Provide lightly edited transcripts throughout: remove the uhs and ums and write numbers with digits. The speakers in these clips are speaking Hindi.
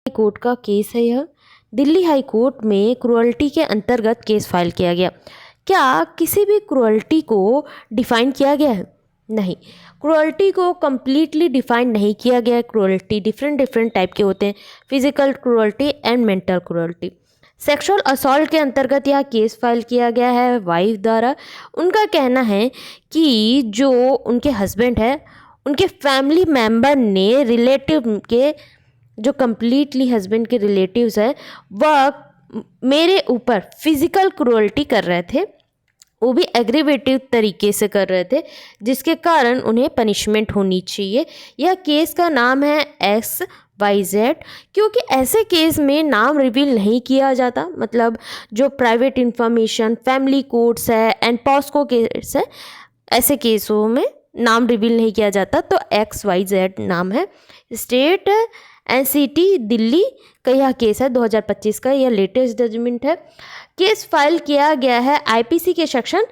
कोर्ट का केस है यह। दिल्ली हाई कोर्ट में क्रुअल्टी के अंतर्गत केस फाइल किया गया। क्या किसी भी क्रुअल्टी को डिफाइन किया गया है? नहीं, क्रुअल्टी को कम्प्लीटली डिफाइन नहीं किया गया है। क्रुअल्टी डिफरेंट टाइप के होते हैं, physical cruelty and mental cruelty. Sexual assault के अंतर्गत यह केस फाइल किया गया है वाइफ द्वारा। उनका कहना है कि जो उनके हस्बैंड है, उनके फैमिली मेम्बर ने रिलेटिव के, जो कम्प्लीटली हस्बैंड के रिलेटिव्स है, वह मेरे ऊपर फिजिकल क्रुअल्टी कर रहे थे, वो भी एग्रीवेटिव तरीके से कर रहे थे, जिसके कारण उन्हें पनिशमेंट होनी चाहिए। यह केस का नाम है XYZ। क्योंकि ऐसे केस में नाम रिवील नहीं किया जाता, मतलब जो प्राइवेट इंफॉर्मेशन, फैमिली कोर्ट्स है एंड पॉस्को केस है, ऐसे केसों में नाम रिवील नहीं किया जाता, तो XYZ नाम है। स्टेट NCT दिल्ली का यह केस है 2025 का, यह लेटेस्ट जजमेंट है। केस फाइल किया गया है IPC के सेक्शन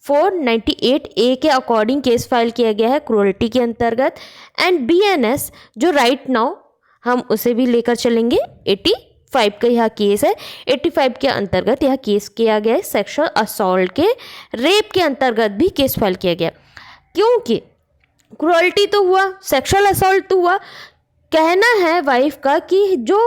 498A के अकॉर्डिंग केस फाइल किया गया है क्रुअल्टी के अंतर्गत। एंड BNS जो राइट नाउ हम उसे भी लेकर चलेंगे, 85 का यह केस है। 85 के अंतर्गत यह केस किया गया है। सेक्सुअल असॉल्ट के, रेप के अंतर्गत भी केस फाइल किया गया। क्योंकि क्रुअल्टी तो हुआ, सेक्सुअल असॉल्ट तो हुआ। कहना है वाइफ का कि जो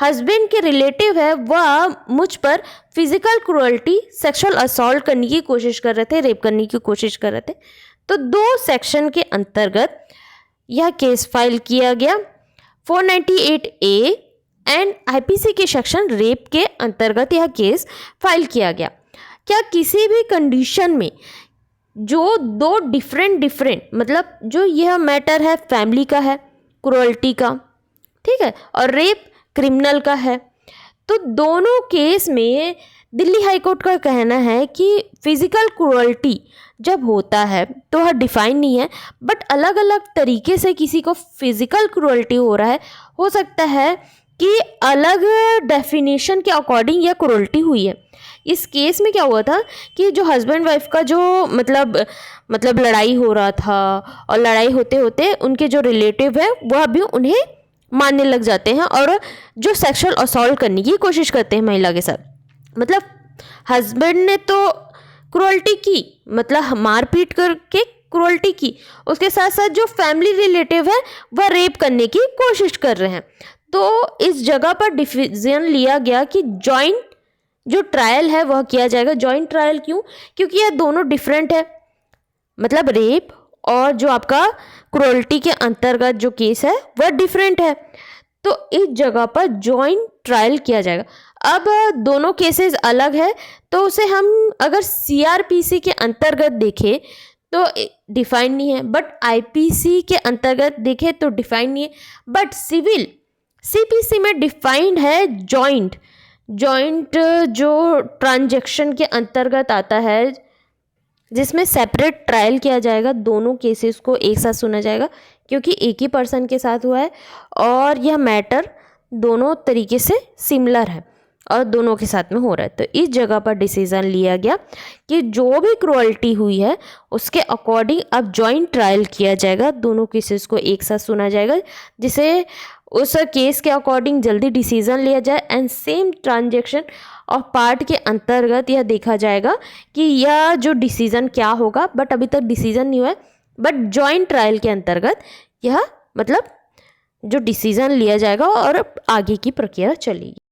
हस्बैंड के रिलेटिव है वह मुझ पर फिजिकल क्रुअल्टी, सेक्सुअल असॉल्ट करने की कोशिश कर रहे थे, रेप करने की कोशिश कर रहे थे। तो 2 सेक्शन के अंतर्गत यह केस फाइल किया गया, 498A एंड IPC के सेक्शन रेप के अंतर्गत यह केस फाइल किया गया। क्या किसी भी कंडीशन में जो 2 डिफरेंट मतलब जो यह मैटर है फैमिली का है, क्रुअल्टी का, ठीक है, और रेप क्रिमिनल का है, तो दोनों केस में दिल्ली हाई कोर्ट का कहना है कि फिजिकल क्रुअल्टी जब होता है तो वह डिफाइन नहीं है, बट अलग अलग तरीके से किसी को फिजिकल क्रुअल्टी हो रहा है। हो सकता है कि अलग डेफिनेशन के अकॉर्डिंग यह क्रुअल्टी हुई है। इस केस में क्या हुआ था कि जो हस्बैंड वाइफ का जो मतलब लड़ाई हो रहा था, और लड़ाई होते होते उनके जो रिलेटिव है वह भी उन्हें मारने लग जाते हैं, और जो सेक्सुअल असॉल्ट करने की कोशिश करते हैं महिला के साथ। मतलब हस्बैंड ने तो क्रुअल्टी की, मतलब मारपीट करके क्रुअल्टी की, उसके साथ साथ जो फैमिली रिलेटिव है वह रेप करने की कोशिश कर रहे हैं। तो इस जगह पर डिसीजन लिया गया कि जॉइंट जो ट्रायल है वह किया जाएगा। जॉइंट ट्रायल क्यों? क्योंकि यह दोनों डिफरेंट है, मतलब रेप और जो आपका क्रुअल्टी के अंतर्गत जो केस है वह डिफरेंट है। तो इस जगह पर जॉइंट ट्रायल किया जाएगा। अब दोनों केसेस अलग है, तो उसे हम अगर CRPC के अंतर्गत देखें तो डिफाइन नहीं है, बट IPC के अंतर्गत देखें तो डिफाइन नहीं है, बट सिविल CPC में डिफाइंड है। जॉइंट जो ट्रांजैक्शन के अंतर्गत आता है, जिसमें सेपरेट ट्रायल किया जाएगा, दोनों केसेस को एक साथ सुना जाएगा, क्योंकि एक ही पर्सन के साथ हुआ है और यह मैटर दोनों तरीके से सिमिलर है और दोनों के साथ में हो रहा है। तो इस जगह पर डिसीजन लिया गया कि जो भी क्रुअल्टी हुई है उसके अकॉर्डिंग अब जॉइंट ट्रायल किया जाएगा, दोनों केसेस को एक साथ सुना जाएगा, जिसे उस केस के अकॉर्डिंग जल्दी डिसीजन लिया जाए एंड सेम ट्रांजैक्शन और पार्ट के अंतर्गत यह देखा जाएगा कि यह जो डिसीजन क्या होगा। बट अभी तक डिसीजन नहीं हुआ है, बट जॉइंट ट्रायल के अंतर्गत यह मतलब जो डिसीजन लिया जाएगा और आगे की प्रक्रिया चलेगी।